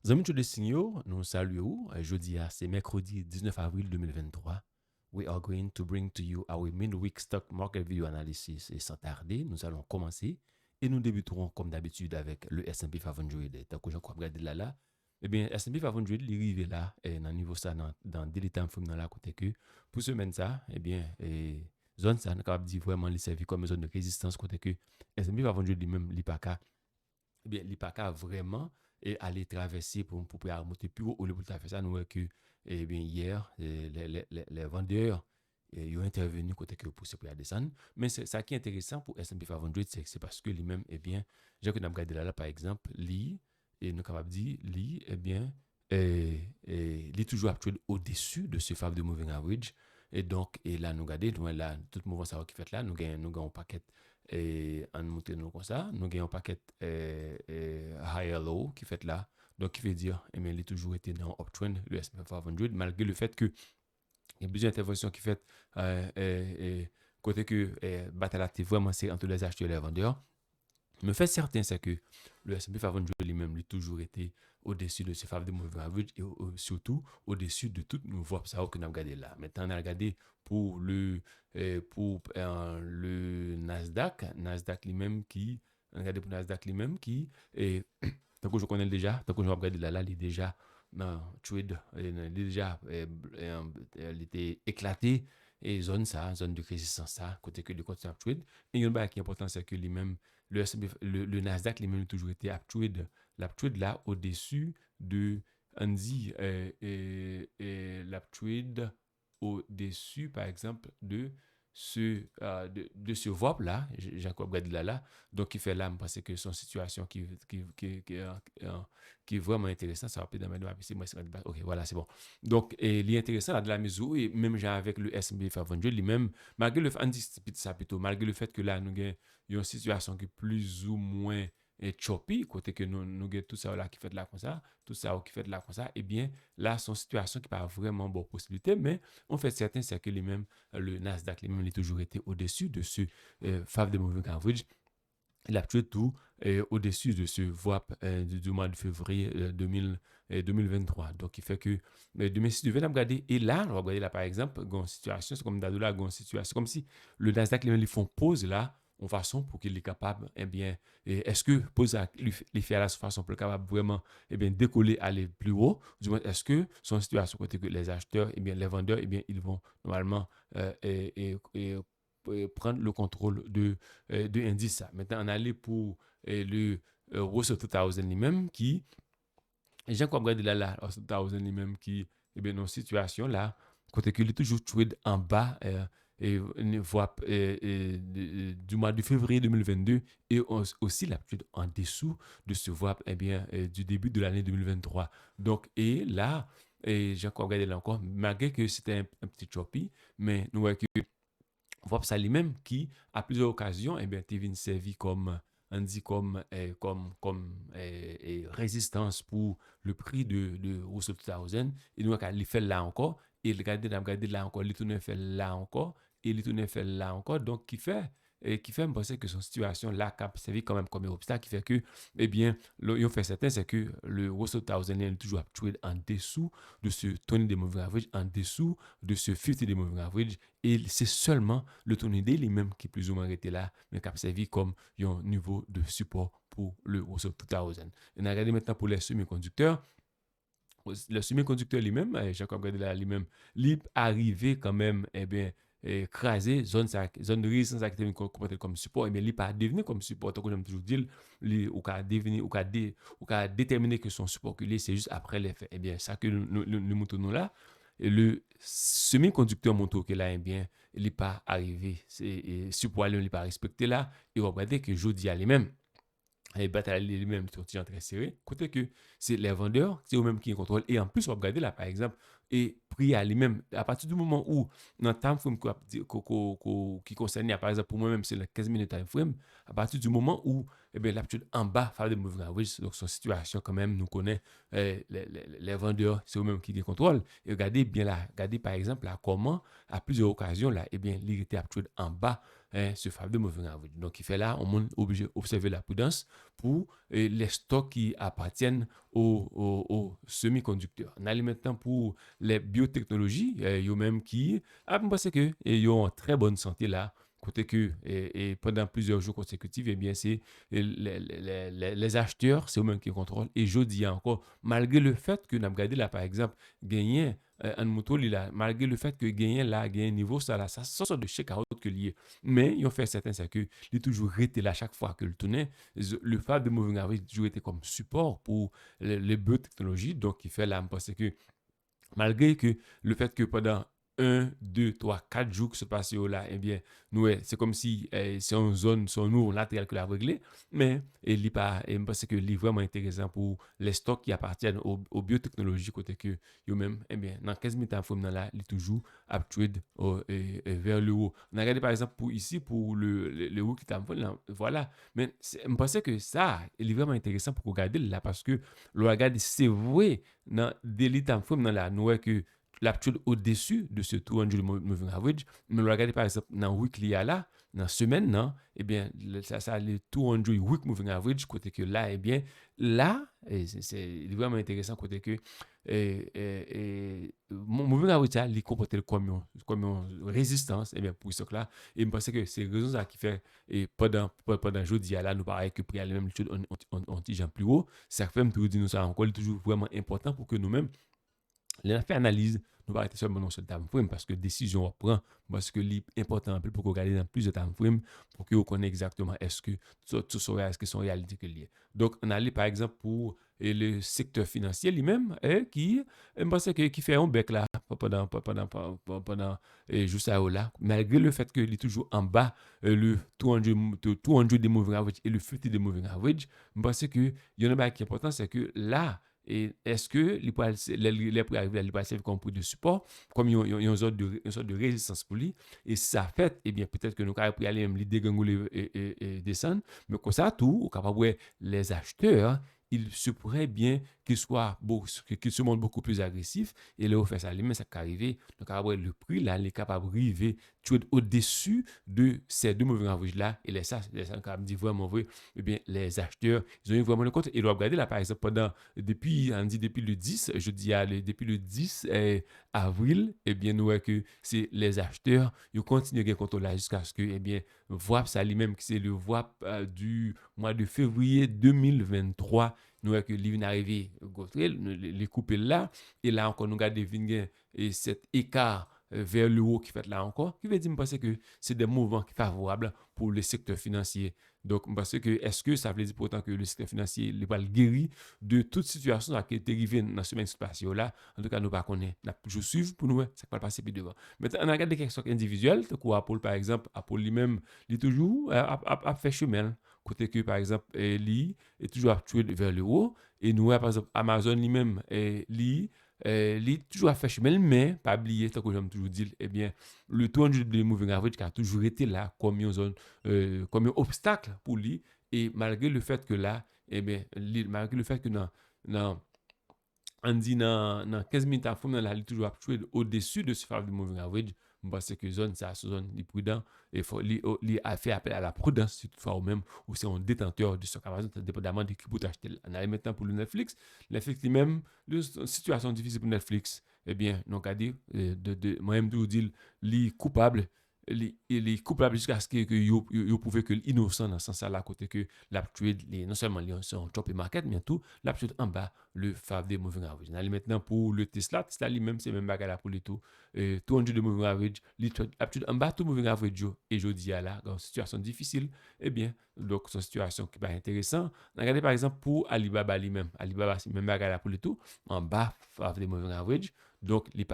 Amis de Signaux, nous saluons. Jeudi, c'est mercredi 19 avril 2023. We are going to bring to you our midweek stock market video analysis. Et sans tarder, nous allons commencer et nous débuterons comme d'habitude avec le S&P 500. Tant que je crois regarder là, eh bien, S&P 500, il est arrivé là, et dans le niveau ça, dans daily time frame, dans la côté que, pour semaine ça, eh bien, zone ça, nous capable de dire vraiment, il servi comme zone de résistance côté que S&P 500 lui-même, il pas eh bien, il pas qu'à vraiment aller traverser pour pouvoir monter plus haut. Au lieu de faire ça, nous voyons que eh bien, hier, les vendeurs ils ont intervenu côté que pour se descendre. Mais ça qui est intéressant pour S&P 500, c'est que c'est parce que lui-même, eh bien, j'ai que nous regardé là, par exemple, lui, et nous capable de dire, lui, eh bien, il est toujours actuel au-dessus de ce fave de moving average. Et donc, et là, nous regardons, là, tout le mouvement ça qui fait là, nous gagnons un paquet et en monter nous comme ça, nous gagnons un paquet higher low qui fait là. Donc, qui veut dire, eh bien, il a toujours été dans uptrend, le S&P 500, malgré le fait que il y a plusieurs interventions qui fait côté que bataille active vraiment c'est entre les acheteurs et les vendeurs. Me fait certain, c'est que le S&P 500 lui-même, lui, toujours été au-dessus de ce faveur de moving average et surtout au-dessus de tout nouveau ça que nous avons regardé là. Maintenant, on a regardé pour le Nasdaq lui-même qui, on a regardé pour Nasdaq lui-même qui, et tant que je connais déjà, tant que je regarde là, il est déjà dans trade, il est déjà, il était éclaté et zone de résistance ça, côté que le continue trade. Et une chose qui est important, c'est que lui-même, le Nasdaq lui-même a toujours été l'uptrade là au-dessus de Andy l'uptrade au-dessus par exemple de ce VOP là, Jacob Gadila là, donc il fait là, parce que son situation qui est vraiment intéressant, ça va peut-être dans ma PC, moi c'est ok, voilà, c'est bon. Donc il est intéressant là de la mesure et même genre avec le S&P 500 lui-même, malgré le malgré le fait que là nous avons une situation qui est plus ou moins choppy, côté que nous avons tout ça là qui fait là comme ça, tout ça qui fait là comme ça, eh bien, là, son situation qui pas vraiment bonne possibilité, mais on fait certain, c'est que lui-même, le Nasdaq lui-même, il a toujours été au-dessus de ce fave de moving average. Il a tué tout au-dessus de ce VWAP du mois de février 2023. Donc, il fait que demain, si tu veux regarder, et là, on va regarder là, par exemple, une situation, c'est comme Dadoula, une situation, comme si le Nasdaq, ils font pause là, en façon pour qu'il est capable, eh bien, est-ce que pause les faire là, de façon pour être capable vraiment, eh bien, décoller, aller plus haut, du moins, est-ce que son situation côté que les acheteurs, eh bien, les vendeurs, eh bien, ils vont normalement prendre le contrôle de indice. Maintenant, on allait pour le Russell 2000 lui-même qui, j'ai comme regardé là, Russell 2000 lui-même qui, eh bien, dans une situation là, côté qu'il est toujours trade en bas, et voit du mois de février 2022 et aussi la trade en dessous de ce voie eh bien, du début de l'année 2023. Donc, et là, j'ai encore regardé là encore, malgré que c'était un petit choppy, mais nous voyons que Vop ça lui-même qui, à plusieurs occasions, eh bien, t'es venu servi comme, on dit résistance pour le prix de Russell 2000. Et nous, il fait là encore, et il regarde là encore, il tourne fait là encore, et il tourne fait là encore. Donc, qui fait me penser que son situation là, cap servi quand même comme un obstacle, qui fait que, eh bien, il fait certain, c'est que le Russell 2000 est toujours trade en dessous de ce 20 de moving average, en dessous de ce 50 de moving average, et c'est seulement le tornado lui-même qui est plus ou moins arrêté là, mais qui a servi comme un niveau de support pour le Russell 2000. On a regardé maintenant pour les semi-conducteurs. Le semi-conducteur lui-même, Jacob regardé là lui-même, il arrivé quand même, eh bien, écraser zone de résistance qui était comportée comme support, mais il pas devenu comme support. Donc, j'aime toujours dire, ou qu'a devenir, ou qu'a déterminer que son support c'est juste après l'effet. Eh bien, ça que nous montons là, et le semi-conducteur montre que là, eh bien, il n'est pas arrivé. C'est support, il n'est pas respecté là. Et regardez que je dis à lui-même, les batailles lui-même sont très serrées. Côté que c'est les vendeurs, c'est eux-mêmes qui contrôlent. Et en plus, on va regarder là, par exemple, et prix à lui-même, à partir du moment où, dans le time frame qui concerne, par exemple, pour moi-même, c'est le 15 minutes time frame, à partir du moment où, eh bien, l'habitude en bas, faire des moving average, donc son situation, quand même, nous connaît, les vendeurs, c'est eux-mêmes qui les contrôlent. Et regardez bien là, regardez par exemple là, comment, à plusieurs occasions, là, eh bien, il était en bas ce fameux de moving average. Donc, il fait là, on est obligé d'observer la prudence pour les stocks qui appartiennent aux semi-conducteurs. On a maintenant pour les biotechnologies, il y a même qui, je pense que ils ont une très bonne santé là. Côté que, et pendant plusieurs jours consécutifs, eh bien, c'est les acheteurs, c'est eux-mêmes qui contrôlent. Et je dis encore, malgré le fait que, nous avons regardé là, par exemple, gagner un moto, là, malgré le fait que gagner là, gagner niveau, ça, là, ça sort de chèque à autre que lié. Mais, ils ont fait certain, c'est que, il a toujours été là chaque fois que le tournait. Le fait de Moving Average a toujours été comme support pour les biotechnologies. Donc, il fait là, parce que, malgré que le fait que pendant 1, 2, 3, 4 jours que se passe là, eh bien, nous, c'est comme si c'est une zone, c'est nous, latéral que la régler, mais il pas, et pense que c'est vraiment intéressant pour les stocks qui appartiennent aux biotechnologies, côté que eux-mêmes, eh bien, dans 15 minutes, là, il est toujours uptrade vers le haut. On a regardé par exemple pour ici, pour le haut qui est en voilà, mais je pense que ça, il est vraiment intéressant pour regarder là, parce que le regarde, c'est vrai, dans daily time frame, dans la nouvelle que l'aptitude au-dessus de ce 200 moving average, mais regardez par exemple dans weekly là, dans semaine, non, eh bien, ça le 200 week moving average, côté que là, eh bien, là, c'est vraiment intéressant, côté que moving average, ça, il comporte comme une résistance, eh bien, pour ce là, et je pense que c'est raison ça qui fait, et pendant jeudi, là, nous paraît que prix à la même chose, on tige plus haut, ça fait toujours dire nous ça encore, toujours vraiment important pour que nous-mêmes, les fait analyse, nous pas arrêter seulement dans ce time frame parce que décision on prend, parce que l'important pour qu'on regarde dans plusieurs time frame pour que vous connaissez exactement est-ce que tout ça est-ce que son réalité que lié. Donc on allait par exemple pour le secteur financier lui-même qui pense que qui fait un bec là pendant juste à là, malgré le fait qu'il est toujours en bas le 200 des moving average et le 50 des moving average, je pense que il y en a un qui est important, c'est que là, et est-ce que les poils arriver à les servir comme point de support, comme il y a une sorte de résistance pour lui, et ça fait, eh bien, peut-être que nous avons pu aller même l'idée et descendre, mais comme ça, tout, au capable, ouais, les acheteurs, il se pourrait bien qu'ils se montrent beaucoup plus agressifs, et là, on fait ça, mais ça peut arriver, donc, le prix, là, il est capable d'arriver au-dessus de ces deux mauvais averages-là, et ça, quand même dit vraiment vrai, eh bien, les acheteurs, ils ont eu vraiment le compte, et ils doivent regarder là, par exemple, depuis le 10, je dis depuis le 10 avril, eh bien, nous voyons que c'est les acheteurs, ils continuent à gagner contrôle là jusqu'à ce que, eh bien, VWAP, ça lui-même, c'est le VWAP du mois de février 2023, nous voyons que l'ivine arrivé, les couper là, et là encore, nous regardons et cet écart vers le haut qui fait là encore, qui veut dire que c'est des mouvements favorables pour le secteur financier. Donc, parce que, est-ce que ça veut dire pourtant que le secteur financier n'est pas guéri de toute situation qui est arrivée dans ce même espace-là? En tout cas, nous ne connaissons pas. Je suis pour nous, ça ne va pas passer plus devant. Maintenant, on a regardé des questions individuelles, comme Apple, par exemple. Apple lui-même, il est toujours à faire chemin. Côté que, par exemple, lui est toujours actué vers le haut. Et nous, par exemple, Amazon lui-même, lui, il toujours à faire chemin, mais pas oublier, tant que j'aime toujours dire, eh bien, le 200 de moving average qui a toujours été là comme une zone, comme un obstacle pour lui. Et malgré le fait que là, eh bien, malgré le fait que on dit dans 15 minutes à fond, il est toujours actué au-dessus de ce phare de moving average. Parce que zone, c'est la zone est prudent et il a fait appel à la prudence, si toutefois ou même, ou c'est un détenteur de ce Amazon, dépendamment de qui peut acheter. On arrive maintenant pour le Netflix. Netflix lui-même, une situation difficile pour Netflix. Eh bien, donc, à dire, moi-même, je dis, il est coupable il est coupable jusqu'à ce que vous pouvez que l'innocent dans ce sens-là, côté que l'aptitude, non seulement son top et market, mais tout, l'aptitude en bas, le faveur des moving average. Maintenant, pour le Tesla lui-même, c'est même bagarre pour les tout. Tout de moving average, l'aptitude en bas, tout moving average, et je dis à là, dans une situation difficile, eh bien, donc, c'est une situation qui n'est pas intéressante. Regardez par exemple pour Alibaba lui-même. Alibaba, c'est même bagarre pour les tout, en bas, faveur des moving average. Donc, il n'est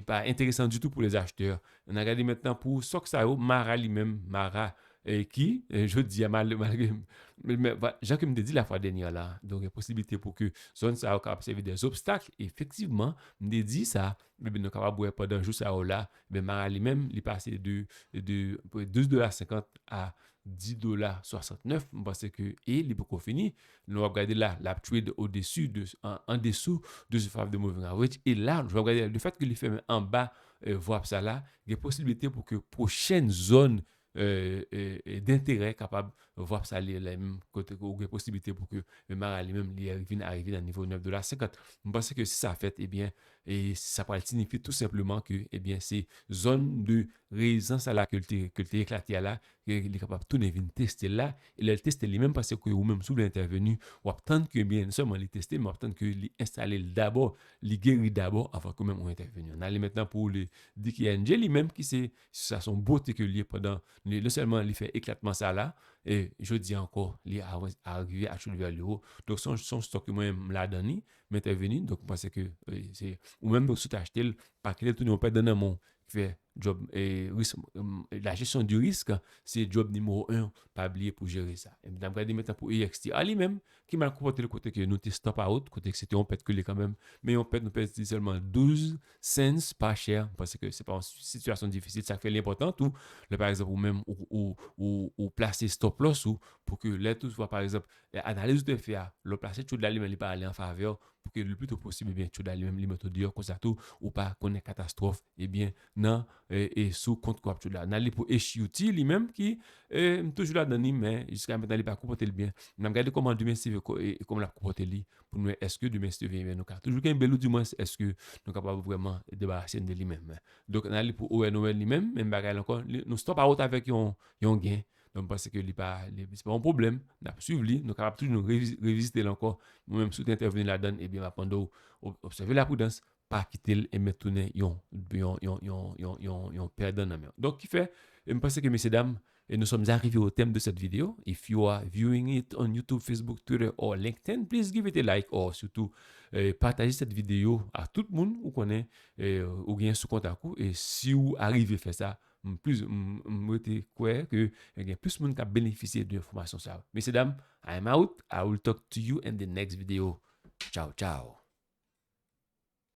pas intéressant du tout pour les acheteurs. On a regardé maintenant pour Soxao, Mara lui-même, Mara, qui, je dis à mais Jacques me dit la fois dernière là, donc il y a possibilité pour que zone ça a observé des obstacles. Effectivement, me dit ça, mais nous capable pendant jour ça là, mais Mara lui-même, il est passé de 12,50 $ à 10,69 $, parce que, et il est beaucoup fini. Nous avons regardé là, la trade en dessous de ce phare de moving average. Et là, je vais regarder le fait qu'il fait en bas voir ça là, il y a possibilité pour que prochaine zone d'intérêt capable de voir ça les mêmes côté ou il y a possibilité pour que le mar lui-même arrive à niveau 9,50 $. Je pense que si ça fait, eh bien, et ça pourrait signifier tout simplement que, eh bien, ces zones de résidence à la que tu éclaté à là, il est capable de tout venir tester là, et le tester lui-même parce que vous-même, sous l'intervenu, ou attendre que, bien, non seulement les tester, mais attendre que l'installer d'abord, les guérir d'abord avant que même on intervenu. On allait maintenant pour les Dicky Angel, lui-même, qui c'est, ça son beauté que lié pendant, non seulement il fait éclatement ça là, et je dis encore, il est arrivé à soulever le haut. Donc, son stock, moi, l'a donné, m'intervenir. Donc, je pense que c'est, ou même si tu acheté, par qu'il est tout, pas donné mon qui fait job et la gestion du risque, c'est job numéro un, pas oublier pour gérer ça. Et madame regardez maintenant pour EXT, à lui-même, qui m'a comporté le côté que nous te stop out, côté que c'était on pète que les quand même, mais on pète, nous pète seulement 12 cents pas cher, parce que c'est pas une situation difficile, ça fait l'important tout, par exemple, ou même, ou placer stop loss, ou pour que là, tout soit, par exemple, analyse de faire, le placer tout de la lui-même, il pas aller en faveur, pour que le plus tôt possible, bien, tout de la lui-même, il mette dire, comme ça tout, ou pas connaît catastrophe, eh bien, non, et sous compte quoi tout là n'allez pour échiouti lui-même qui toujours là dans mais jusqu'à maintenant il pas comporter le bien n'a regardé comment demain c'est et comment la comporter lui pour nous est-ce que demain c'est bien nous car toujours qu'un bel du moins est-ce que nous capable vraiment débarrasser de lui-même donc n'allez pour ONOL lui-même même bagarre encore nous stop out avec un gain donc parce que c'est pas un problème n'a suivre lui nous capable toujours revisiter encore nous même sous intervenir là-dedans et bien pendant observer la prudence pas quitter et mettre tourner yon perdant dans main. Donc, qui fait, je pense que, messieurs, dames, et nous sommes arrivés au thème de cette vidéo. If you are viewing it on YouTube, Facebook, Twitter or LinkedIn, please give it a like or surtout partagez cette vidéo à tout le monde ou connaît ou bien sous compte à coup. Et si vous arrivez à faire ça, plus quoi que il y a plus de monde qui a bénéficié de l'information ça. Messieurs, dames, I'm out. I will talk to you in the next video. Ciao, ciao.